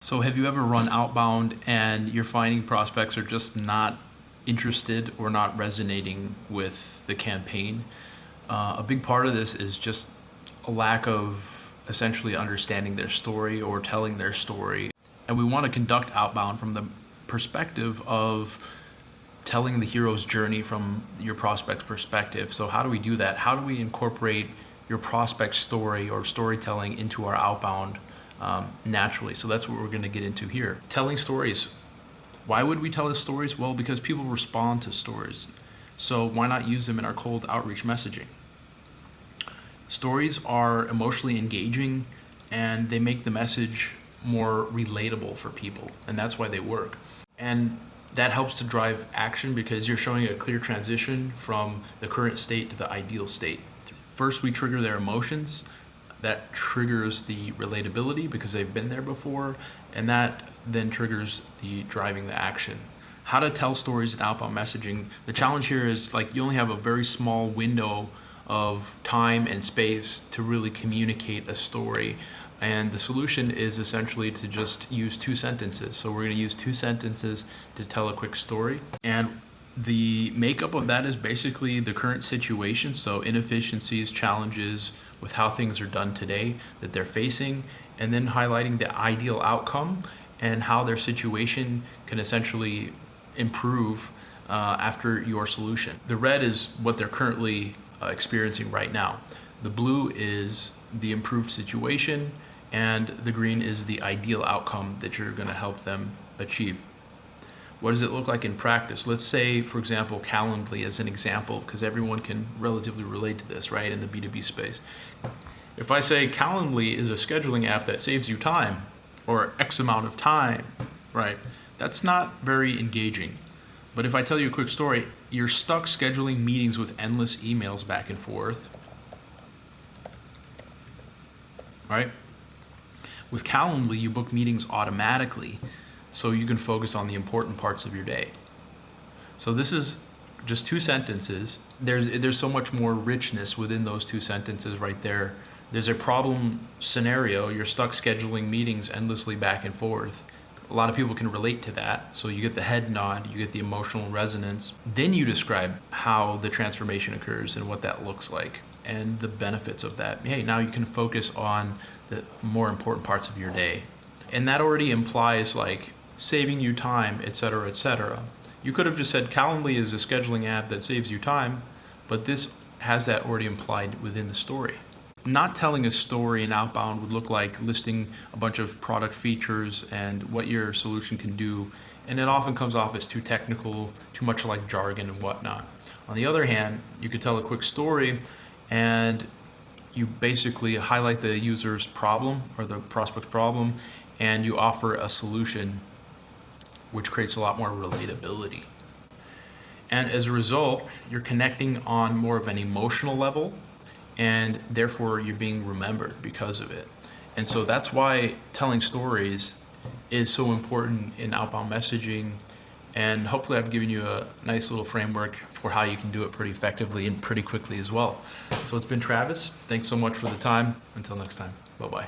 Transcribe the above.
So have you ever run outbound and you're finding prospects are just not interested or not resonating with the campaign? A big part of this is just a lack of essentially understanding their story or telling their story. And we want to conduct outbound from the perspective of telling the hero's journey from your prospect's perspective. So how do we do that? How do we incorporate your prospect's story or storytelling into our outbound naturally? So that's what we're going to get into here. Telling stories. Why would we tell the stories? Well, because people respond to stories. So why not use them in our cold outreach messaging? Stories are emotionally engaging and they make the message more relatable for people, and that's why they work. And that helps to drive action because you're showing a clear transition from the current state to the ideal state. First, we trigger their emotions. That triggers the relatability because they've been there before, and that then triggers the driving the action. How to tell stories in outbound messaging. The challenge here is you only have a very small window of time and space to really communicate a story. And the solution is essentially to just use 2 sentences. So we're going to use 2 sentences to tell a quick story. And the makeup of that is basically the current situation. So inefficiencies, challenges with how things are done today that they're facing, and then highlighting the ideal outcome and how their situation can essentially improve after your solution. The red is what they're currently experiencing right now. The blue is the improved situation, and the green is the ideal outcome that you're going to help them achieve. What does it look like in practice? Let's say, for example, Calendly as an example, because everyone can relatively relate to this, right, in the B2B space. If I say Calendly is a scheduling app that saves you time, or X amount of time, right, that's not very engaging. But if I tell you a quick story, you're stuck scheduling meetings with endless emails back and forth, right? With Calendly, you book meetings automatically so you can focus on the important parts of your day. So this is just 2 sentences. There's so much more richness within those 2 sentences right there. There's a problem scenario. You're stuck scheduling meetings endlessly back and forth. A lot of people can relate to that. So you get the head nod, you get the emotional resonance. Then you describe how the transformation occurs and what that looks like and the benefits of that. Hey, now you can focus on the more important parts of your day. And that already implies saving you time, etc., etc. You could have just said Calendly is a scheduling app that saves you time, but this has that already implied within the story. Not telling a story in outbound would look like listing a bunch of product features and what your solution can do, and it often comes off as too technical, too much like jargon and whatnot. On the other hand, you could tell a quick story and you basically highlight the user's problem or the prospect's problem, and you offer a solution which creates a lot more relatability. And as a result, you're connecting on more of an emotional level, and therefore you're being remembered because of it. And so that's why telling stories is so important in outbound messaging. And hopefully I've given you a nice little framework for how you can do it pretty effectively and pretty quickly as well. So it's been Travis. Thanks so much for the time. Until next time. Bye-bye.